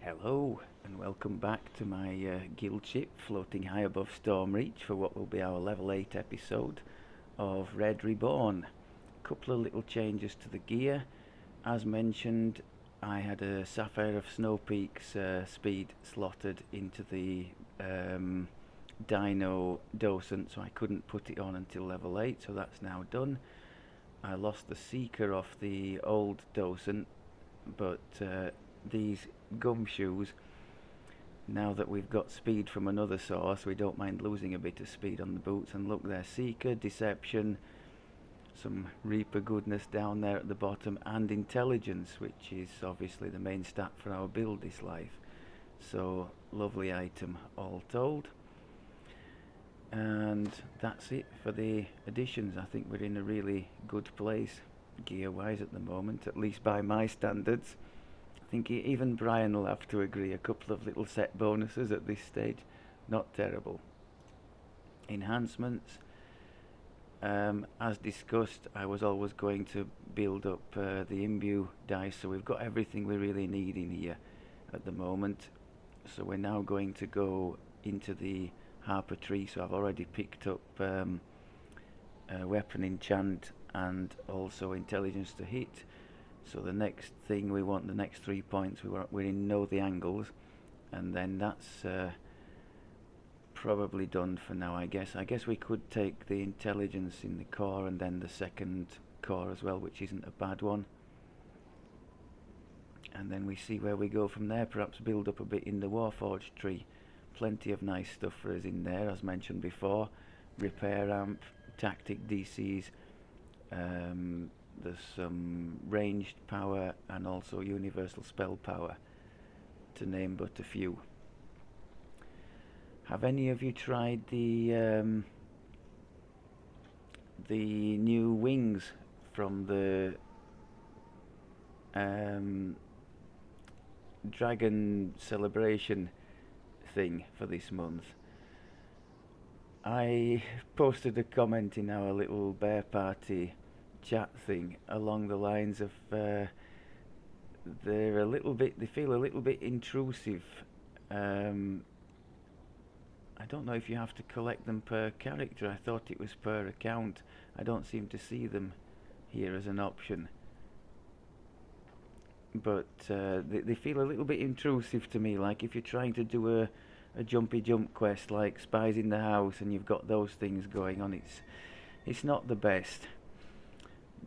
Hello and welcome back to my guild ship floating high above Stormreach for what will be our level 8 episode of Reborn. Couple of little changes to the gear. As mentioned, I had a Sapphire of Snow Peaks speed slotted into the Dino docent, so I couldn't put it on until level 8, so that's now done. I lost the Seeker off the old docent, but these gumshoes, now that we've got speed from another source, we don't mind losing a bit of speed on the boots. And look there, Seeker, Deception, some Reaper goodness down there at the bottom, and Intelligence, which is obviously the main stat for our build this life. So lovely item all told. And that's it for the additions. I think we're in a really good place gear wise at the moment, at least by my standards. I think even Brian will have to agree. A couple of little set bonuses at this stage, not terrible. Enhancements, as discussed, I was always going to build up the imbue dice, so we've got everything we really need in here at the moment. So we're now going to go into the Harper tree, so I've already picked up weapon enchant and also intelligence to hit. So the next thing we want, the next 3 points, we're in know the angles, and then that's probably done for now, I guess. I guess we could take the intelligence in the core and then the second core as well, which isn't a bad one. And then we see where we go from there, perhaps build up a bit in the Warforged tree. Plenty of nice stuff for us in there, as mentioned before. Repair amp, tactic DCs, there's some ranged power and also universal spell power, to name but a few. Have any of you tried the new wings from the Dragon Celebration thing for this month? I posted a comment in our little bear party chat thing along the lines of they feel a little bit intrusive. I don't know if you have to collect them per character. I thought it was per account. I don't seem to see them here as an option, but they feel a little bit intrusive to me, like if you're trying to do a jumpy jump quest like Spies in the House and you've got those things going on, it's not the best.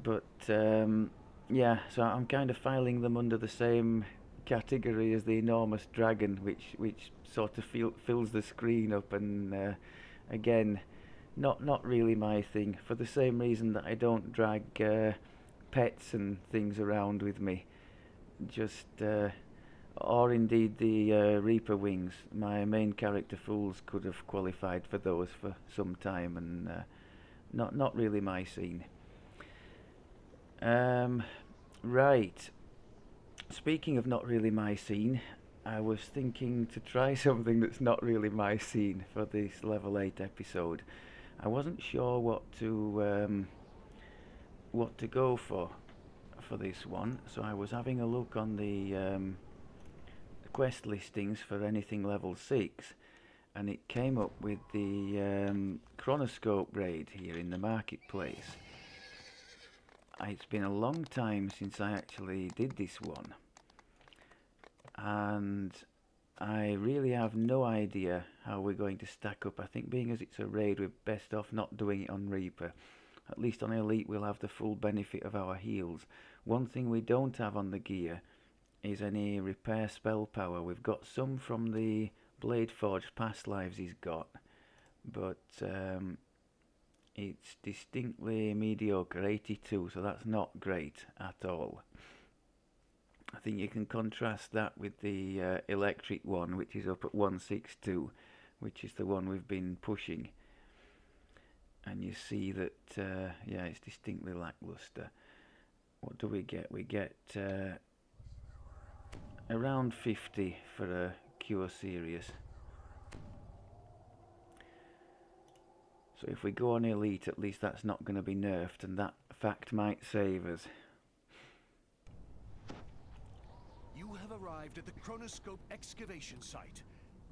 But yeah, so I'm kind of filing them under the same category as the enormous dragon, which sort of fills the screen up, and again, not really my thing, for the same reason that I don't drag pets and things around with me. Just or indeed the Reaper wings. My main character Fools could have qualified for those for some time, and not really my scene. Right. Speaking of not really my scene, I was thinking to try something that's not really my scene for this level 8 episode. I wasn't sure what to go for this one, so I was having a look on the quest listings for anything level 6, and it came up with the Chronoscope raid here in the marketplace. It's been a long time since I actually did this one, and I really have no idea how we're going to stack up. I think being as it's a raid, we're best off not doing it on Reaper. At least on Elite we'll have the full benefit of our heals. One thing we don't have on the gear is any repair spell power. We've got some from the Blade Forged past lives he's got, but it's distinctly mediocre, 82, so that's not great at all. I think you can contrast that with the electric one, which is up at 162, which is the one we've been pushing. And you see that, yeah, it's distinctly lackluster. What do we get? We get around 50 for a Cure Serious. So if we go on Elite, at least that's not going to be nerfed, and that fact might save us. You have arrived at the Chronoscope excavation site.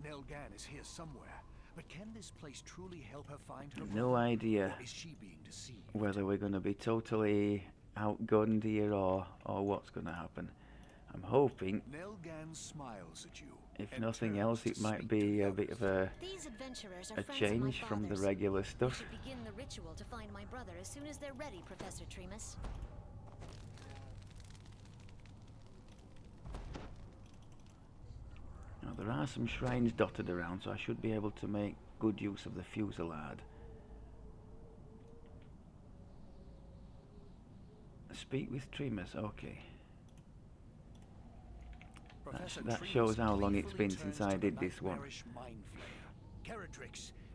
Nelgan is here somewhere, but can this place truly help her find her No brother? idea Or is she being deceived? whether we're going to be totally outgunned here or what's going to happen. I'm hoping, Nelgan smiles at you. if and nothing turns else, to it might speak to be the a bit of others. These adventurers are a friends of my change from the father's. regular We stuff. should begin the ritual to find my brother as soon as they're ready, Professor Tremus. Now, there are some shrines dotted around, so I should be able to make good use of the fusillade. Speak with Tremus, okay. That shows how long it's been since I did this one.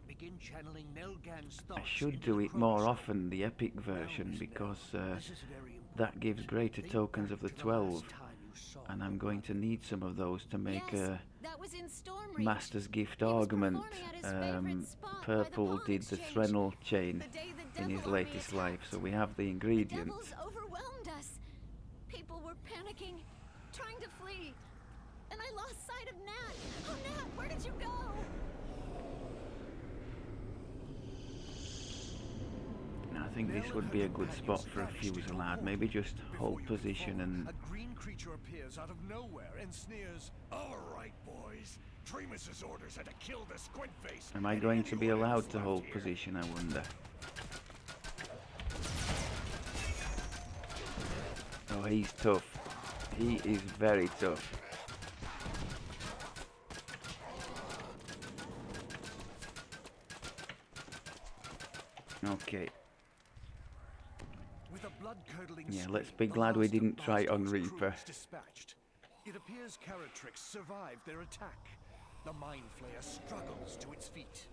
Begin channeling Nelgan's I thoughts should into do the it more Chronoscope. often, the epic version, because that gives greater Think tokens back of the to the 12, last time you saw and your I'm going brother. to need some of those to make Yes, a that was in Stormreach. Master's Gift He was Augment. performing at his favorite spot by the Purple bond did the exchange, Threnal chain the day the in his devil army latest life, attacked. so we have the The ingredients. devils overwhelmed us. People were panicking, trying to flee. And I lost sight of Nat. Oh, Nat, where did you go? I think this would be a good spot for a fusillade. Maybe just hold position and... A green creature appears out of nowhere and sneers, "All right, boys. Tremus's orders are to kill the squid face." Am I going to be allowed to hold position, I wonder? Oh, he's tough. He is very tough. Okay. With a blood-curdling Yeah, scream, let's be the glad we last of didn't try on Bosco's crew Reaper. is dispatched. It appears Caratrix survived their attack. The Mind Flayer struggles to its feet.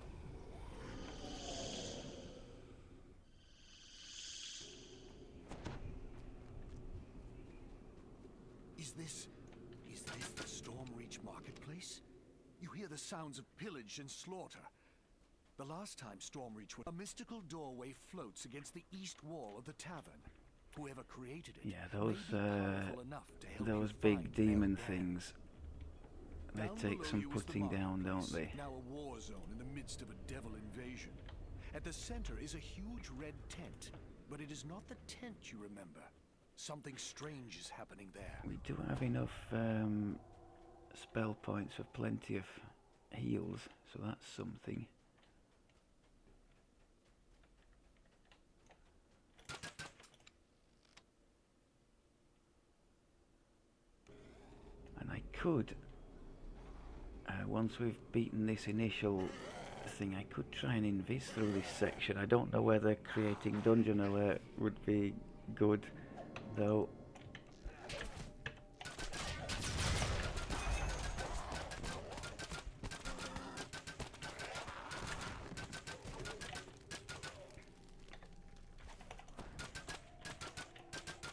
Is this the Stormreach marketplace? You hear the sounds of pillage and slaughter. The last time Stormreach a mystical doorway floats against the east wall of the tavern. Whoever created it Yeah, may those be powerful enough to help those you big find demon Nelgan. things, they Down take below some you is the putting down, don't marketplace, they? now a war zone in the midst of a devil invasion. At the center is a huge red tent, but it is not the tent you remember. Something strange is happening there. We do have enough spell points for plenty of heals, so that's something. And I could, once we've beaten this initial thing, I could try and invis through this section. I don't know whether creating Dungeon Alert would be good, though.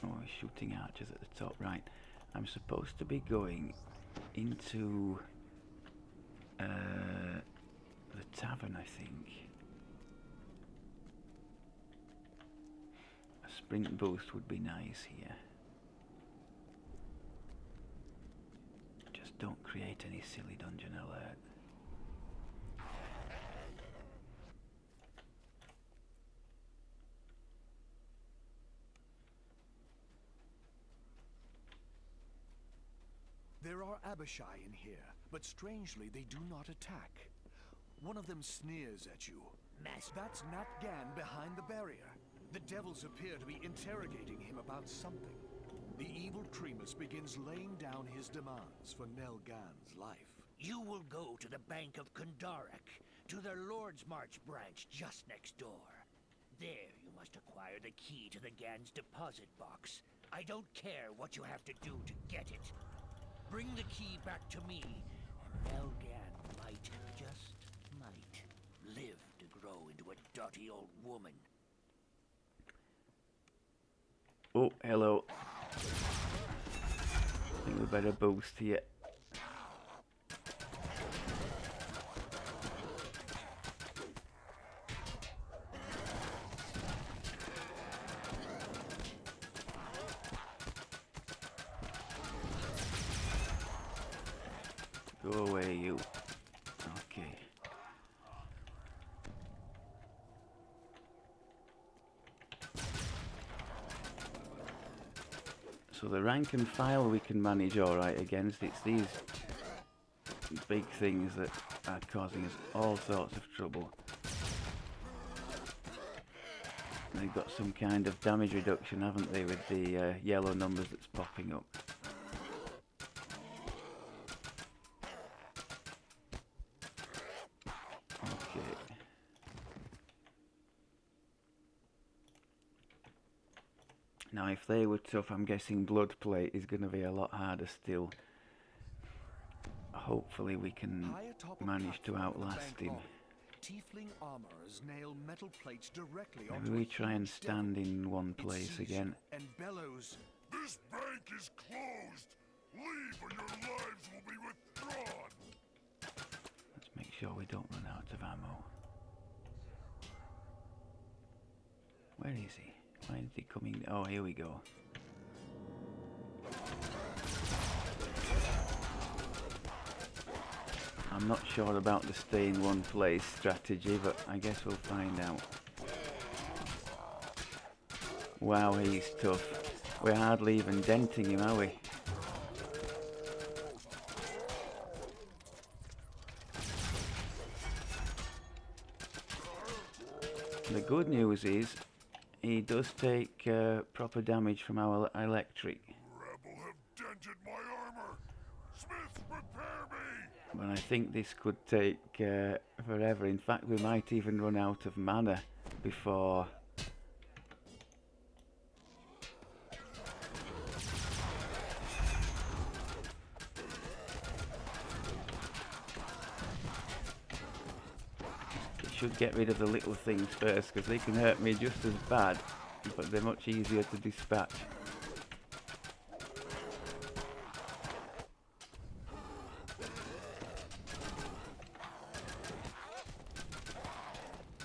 Oh, shooting archers at the top, right. I'm supposed to be going into the tavern, I think. A sprint boost would be nice here. Just don't create any silly Dungeon Alert. There are Abishai in here, but strangely they do not attack. One of them sneers at you. That's Nat Gan behind the barrier. The devils appear to be interrogating him about something. The evil Tremus begins laying down his demands for Nelgan's life. You will go to the Bank of Kundarak, to their Lord's March branch just next door. There you must acquire the key to the Gan's deposit box. I don't care what you have to do to get it. Bring the key back to me, and Nelgan might, just might, live to grow into a dirty old woman. Oh, hello. I think we better boost here. Go away, you. Okay. So the rank and file we can manage alright against. It's these big things that are causing us all sorts of trouble. They've got some kind of damage reduction, haven't they, with the yellow numbers that's popping up. Okay. Now if they were tough, I'm guessing blood plate is going to be a lot harder still. Hopefully we can High atop a manage to platform in the outlast bank him. lobby, Tiefling armorers nail metal plates directly Maybe onto we a try and huge stand devil. in one It place sees again. you and bellows, This bank is closed! Leave or your lives will be withdrawn! Let's make sure we don't run out of ammo. Where is he? Why is he coming? Oh, here we go. I'm not sure about the stay in one place strategy, but I guess we'll find out. Wow, he's tough. We're hardly even denting him, are we? The good news is he does take proper damage from our electric. Rebel have dented my armor! Smith, repair me! But I think this could take forever. In fact, we might even run out of mana before... Should get rid of the little things first, because they can hurt me just as bad, but they're much easier to dispatch.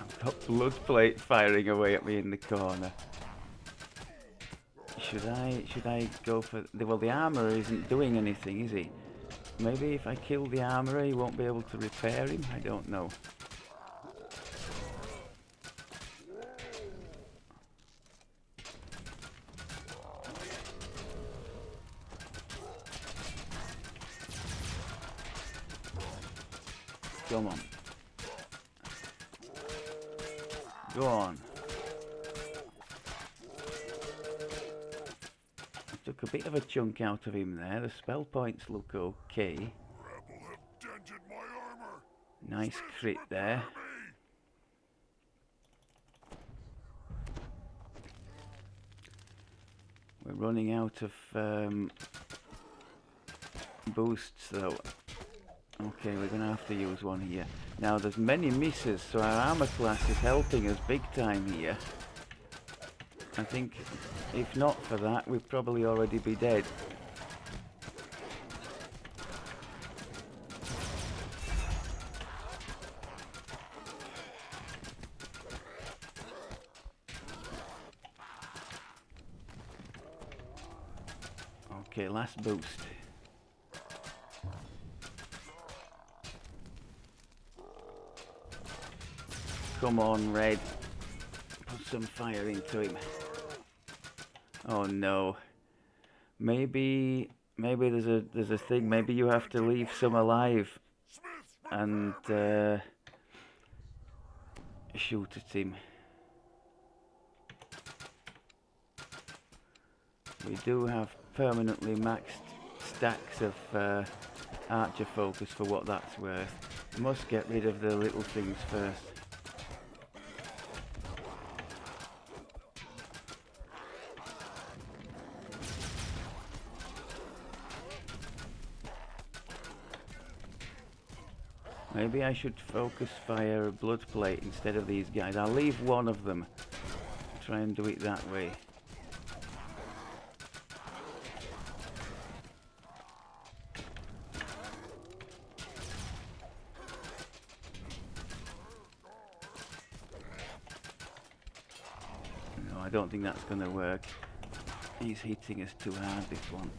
I've got blood plate firing away at me in the corner. Should I go for... Well, the armourer isn't doing anything, is he? Maybe if I kill the armourer, he won't be able to repair him? I don't know. Come on. Go on. I took a bit of a chunk out of him there. The spell points look okay. Rebel have dented my armor! Nice Smith, crit there. repair me! We're running out of boosts though. Okay, we're going to have to use one here. Now there's many misses, so our armor class is helping us big time here. I think if not for that, we'd probably already be dead. Okay, last boost. Come on, Red. Put some fire into him. Oh no. Maybe there's a thing. Maybe you have to leave some alive and shoot at him. We do have permanently maxed stacks of archer focus for what that's worth. Must get rid of the little things first. Maybe I should focus fire blood plate instead of these guys. I'll leave one of them. Try and do it that way. No, I don't think that's going to work. He's hitting us too hard, this one.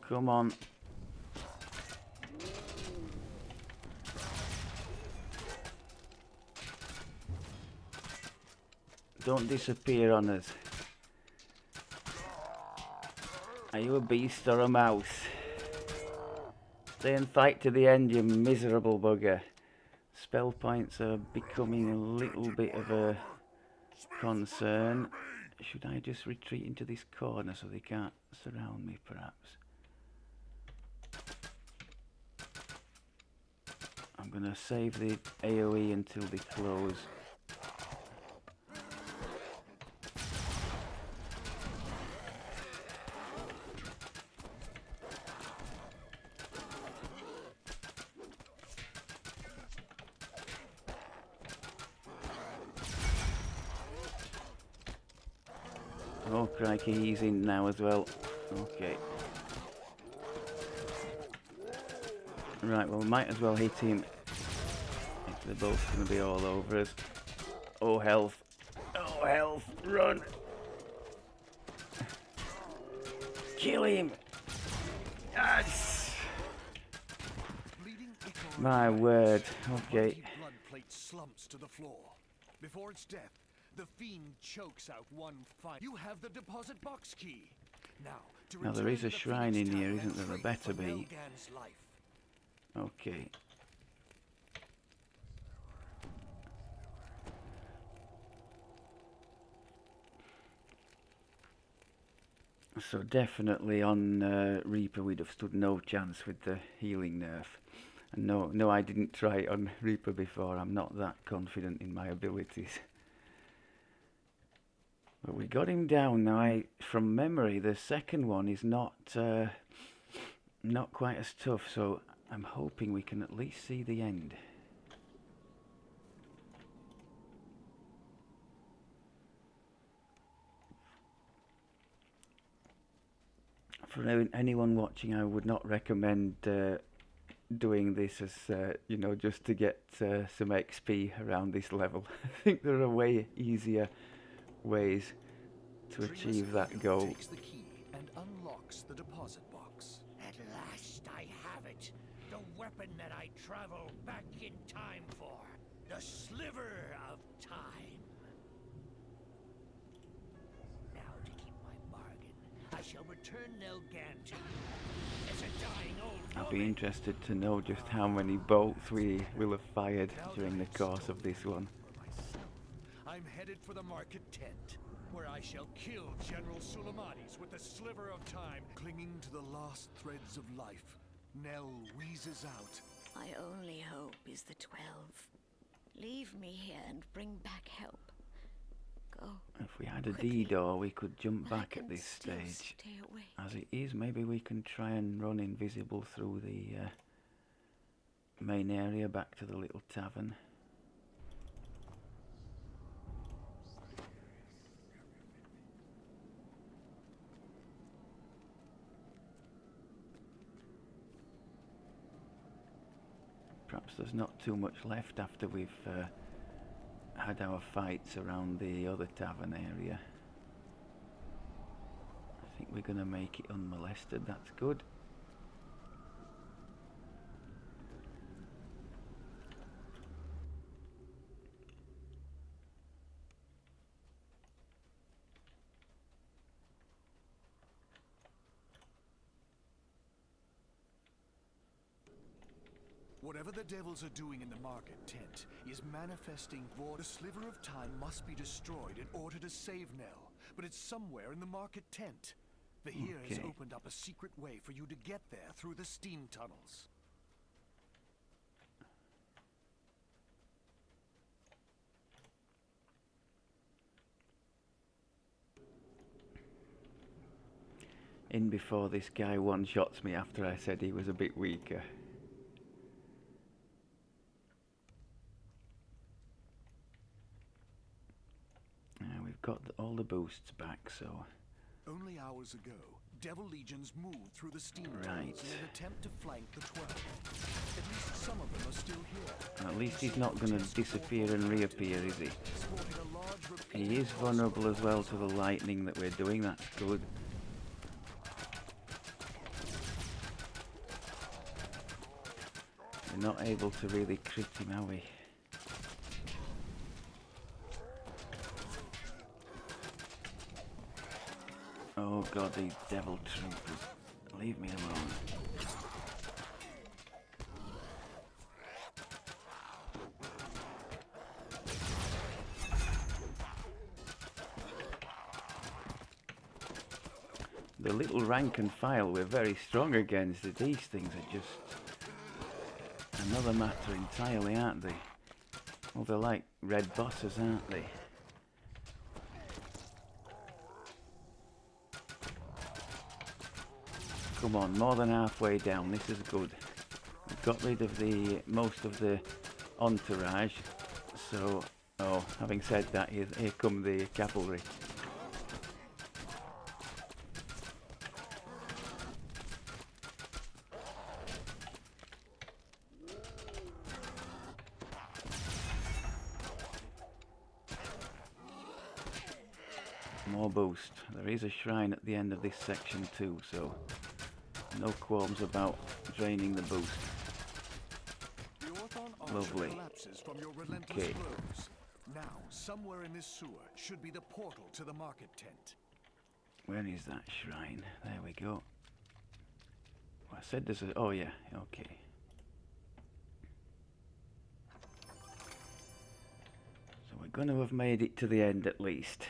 Come on. Don't disappear on us. Are you a beast or a mouse? Stay and fight to the end, you miserable bugger. Spell points are becoming a little bit of a concern. Should I just retreat into this corner so they can't surround me, perhaps? I'm gonna save the AoE until they close. Oh crikey, he's in now as well. Okay. Right, well we might as well hit him. If they're both going to be all over us. Oh health. Oh health. Run. Kill him. Yes. My word. Okay. Blood plate slumps to the floor. Before its death, the fiend chokes out one final. You have the deposit box key. Now there is a shrine in here, town isn't there? There and better free for be. Nelgan's life. Okay. So definitely on Reaper we'd have stood no chance with the healing nerf. And no, I didn't try it on Reaper before. I'm not that confident in my abilities. But we got him down. Now, from memory, the second one is not quite as tough. So I'm hoping we can at least see the end. For anyone watching, I would not recommend doing this as, just to get some XP around this level. I think there are way easier ways to achieve that goal. Takes the key and unlocks the deposit box. At last I have it. The weapon that I travel back in time for. The sliver of time. Now to keep my bargain, I shall return Nelgan to you as a dying old I'll be woman. interested to know just how many bolts we will have fired during the course of this one. For myself, I'm headed for the market tent, where I shall kill General Suleimani's with the sliver of time. Clinging to the last threads of life, Nell wheezes out. My only hope is the 12. Leave me here and bring back help. Go. If we had a quickly. DDO, we could jump I back at can this still stage. stay away. As it is, maybe we can try and run invisible through the main area back to the little tavern. Perhaps there's not too much left after we've had our fights around the other tavern area. I think we're going to make it unmolested, that's good. Whatever the devils are doing in the market tent is manifesting void. The sliver of time must be destroyed in order to save Nell, but it's somewhere in the market tent. The Here has Okay. opened up a secret way for you to get there through the steam tunnels. In before this guy one-shots me after I said he was a bit weaker. We've got all the boosts back, so... Only hours ago, Devil Legions moved through the steam Right. tunnels in an attempt to flank the 12. At least some of them are still here. At least he's not going to disappear and reappear, is he? Sporting a large He repeating is vulnerable as well to the lightning that we're doing, that's good. We're not able to really crit him, are we? Oh god, these devil troopers. Leave me alone. The little rank and file we're very strong against. These things are just another matter entirely, aren't they? Well, they're like red bosses, aren't they? Come on, more than halfway down. This is good. We've got rid of the most of the entourage. So, oh, having said that, here come the cavalry. More boost. There is a shrine at the end of this section too, so no qualms about draining the boost. The Orthon archer Lovely. collapses from your relentless Okay. blows. Now, somewhere in this sewer should be the portal to the market tent. Where is that shrine? There we go. Well, I said there's a... Oh yeah, okay. So we're going to have made it to the end at least.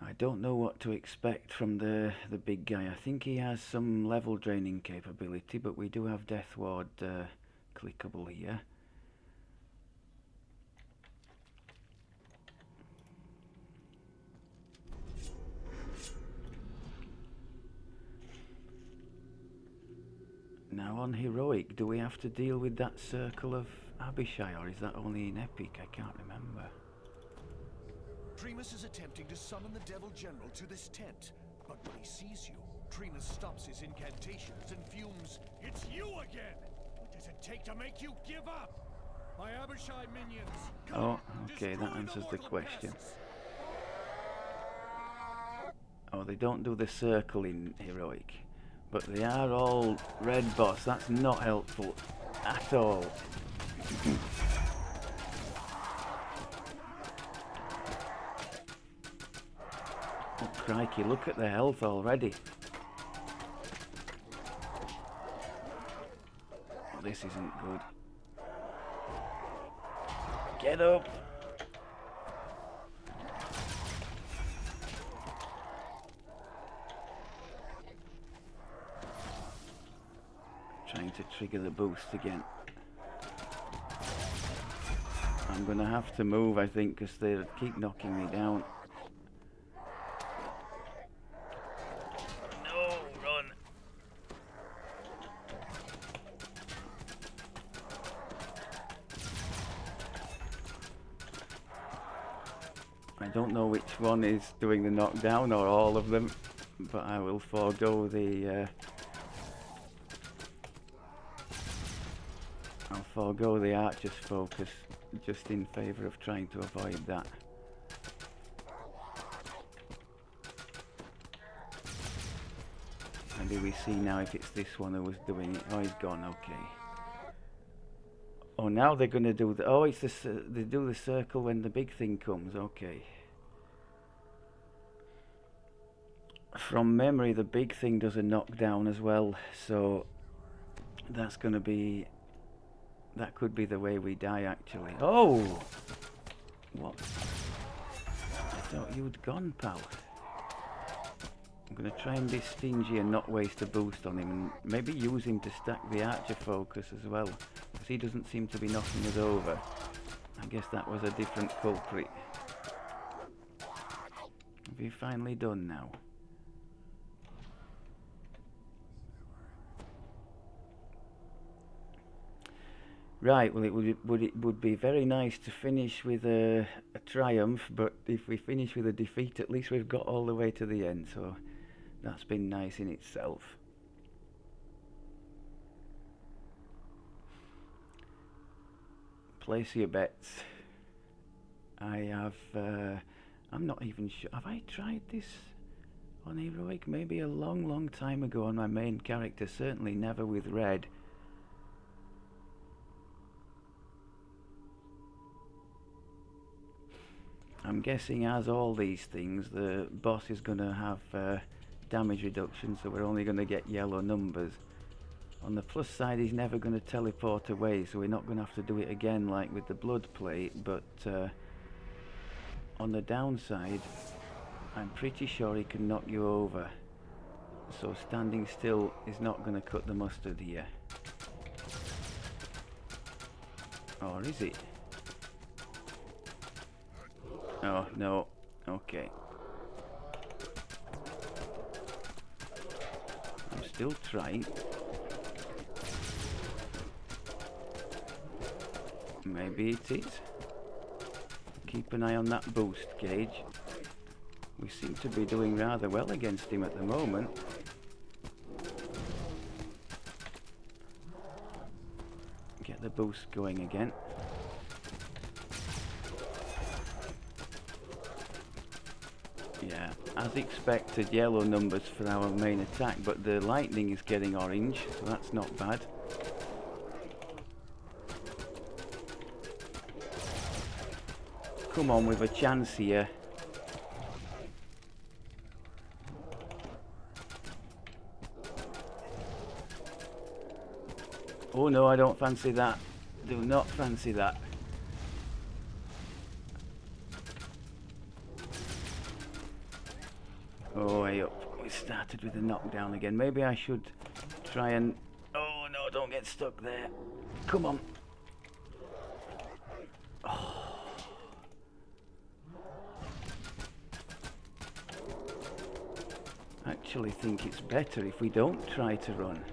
I don't know what to expect from the big guy. I think he has some level draining capability, but we do have Death Ward clickable here. Now on Heroic, do we have to deal with that circle of Abishai, or is that only in Epic? I can't remember. Tremus is attempting to summon the Devil General to this tent. But when he sees you, Tremus stops his incantations and fumes. It's you again! What does it take to make you give up? My Abishai minions! Oh, okay, that Destroy the answers the mortal question. pests. Oh, they don't do the circle in Heroic, but they are all red boss. That's not helpful at all. Oh, crikey, look at their health already. Oh, this isn't good. Get up! Trying to trigger the boost again. I'm gonna have to move, I think, because they keep knocking me down. No, run! I don't know which one is doing the knockdown or all of them, but I will forego the I'll forego the archer's focus just in favour of trying to avoid that. Maybe we see now if it's this one who was doing it. Oh, he's gone, okay. Oh, now they're going to do the... Oh, it's they do the circle when the big thing comes, okay. From memory, the big thing does a knockdown as well, so that's going to be... That could be the way we die, actually. Oh! What? I thought you'd gone, pal. I'm going to try and be stingy and not waste a boost on him, and maybe use him to stack the archer focus as well, because he doesn't seem to be knocking us over. I guess that was a different culprit. Have you finally done now? Right, well, it would be very nice to finish with a triumph, but if we finish with a defeat, at least we've got all the way to the end, so that's been nice in itself. Place your bets. I have, I'm not even sure, have I tried this? On heroic, maybe a long time ago on my main character, certainly never with red. I'm guessing as all these things, the boss is going to have damage reduction, so we're only going to get yellow numbers. On the plus side, he's never going to teleport away, so we're not going to have to do it again like with the blood plate, but on the downside, I'm pretty sure he can knock you over. So standing still is not going to cut the mustard here. Or is it? Oh, no. Okay. I'm still trying. Maybe it is. Keep an eye on that boost gauge. We seem to be doing rather well against him at the moment. Get the boost going again. Yeah, as expected, yellow numbers for our main attack, but the lightning is getting orange, so that's not bad. Come on, with a chance here. Oh no, I don't fancy that. Do not fancy that. Oh, way up. We started with a knockdown again. Maybe I should try and... Oh no, don't get stuck there. Come on. Oh. I actually think it's better if we don't try to run.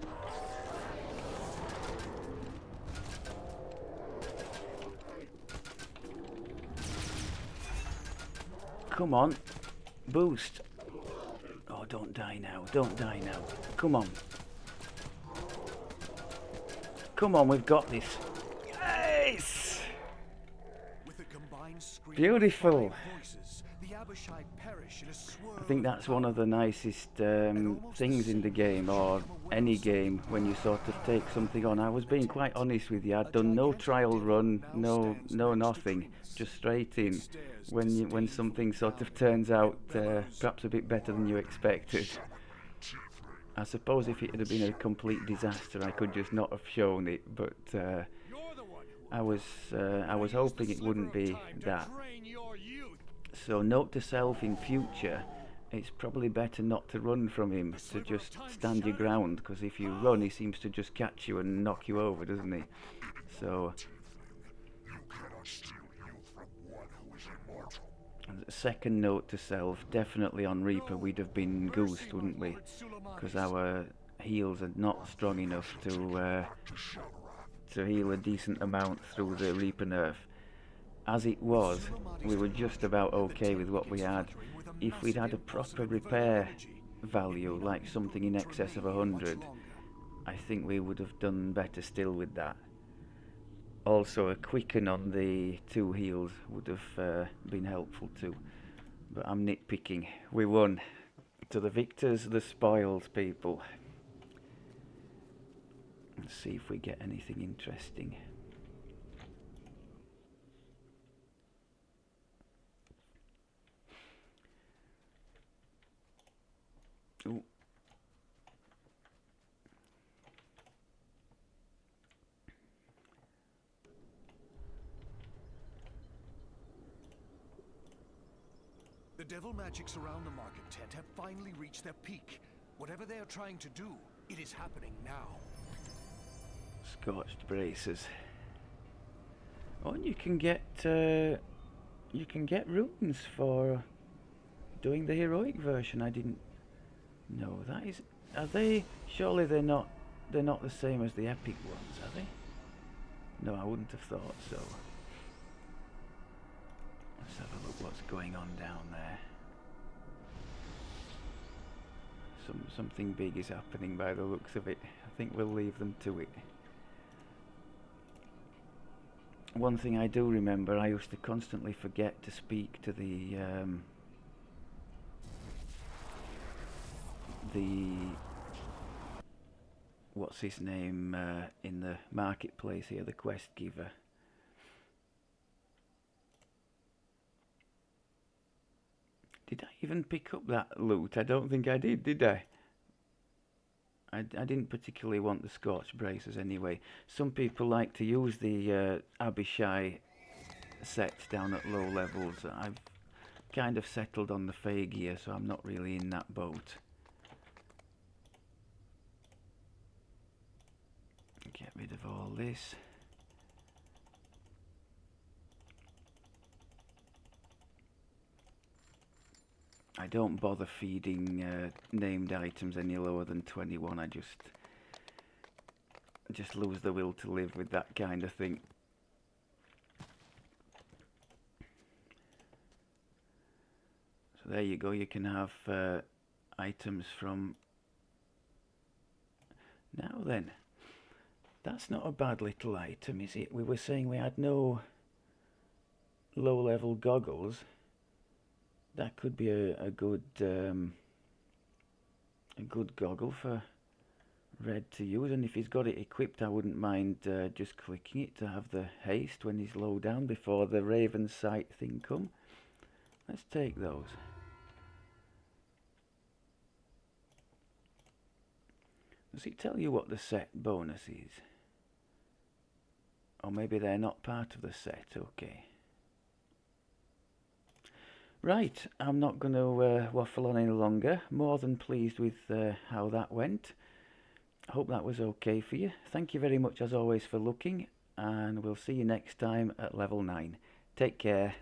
Come on. Boost. Oh, don't die now. Don't die now. Come on. Come on, we've got this. Yes! With a combined scream of Beautiful. 5 voices, the Abishai perish in a swirl I think of that's one of the nicest things in the game, or any game, when you sort of take something on. I was being quite honest with you. I'd done no trial run, no nothing, just straight in. When something sort of turns out perhaps a bit better than you expected. I suppose if it had been a complete disaster, I could just not have shown it. But I was hoping it wouldn't be that. So note to self in future, it's probably better not to run from him, to just stand your ground, because if you run he seems to just catch you and knock you over, doesn't he? So, and a second note to self, definitely on Reaper we'd have been goosed, wouldn't we? Because our heals are not strong enough to heal a decent amount through the Reaper nerf. As it was, we were just about okay with what we had. If we'd had a proper repair value, like something in excess of 100, I think we would have done better still with that. Also, a quicken on the 2 heals would have been helpful too. But I'm nitpicking. We won. To the victors, the spoils, people. Let's see if we get anything interesting. Ooh. The devil magics around the market tent have finally reached their peak. Whatever they are trying to do, it is happening now. Scorched braces. Oh, and you can get runes for doing the heroic version. I didn't know that. Is, are they? Surely they're not the same as the epic ones, are they? No, I wouldn't have thought so. Let's have a look what's going on down there. Something big is happening by the looks of it. I think we'll leave them to it. One thing I do remember, I used to constantly forget to speak to the the what's his name in the marketplace here, the quest giver. Did I even pick up that loot? I don't think I did I? I didn't particularly want the Scorch Bracers anyway. Some people like to use the Abishai set down at low levels. I've kind of settled on the Fey gear, so I'm not really in that boat. Get rid of all this. I don't bother feeding named items any lower than 21. I just lose the will to live with that kind of thing. So there you go. You can have items from... Now then, that's not a bad little item, is it? We were saying we had no low-level goggles. That could be a good goggle for Red to use, and if he's got it equipped, I wouldn't mind just clicking it to have the haste when he's low down before the Raven Sight thing come. Let's take those. Does it tell you what the set bonus is? Or maybe they're not part of the set, okay. Right, I'm not going to waffle on any longer. More than pleased with how that went. I hope that was okay for you. Thank you very much as always for looking, and we'll see you next time at level 9. Take care.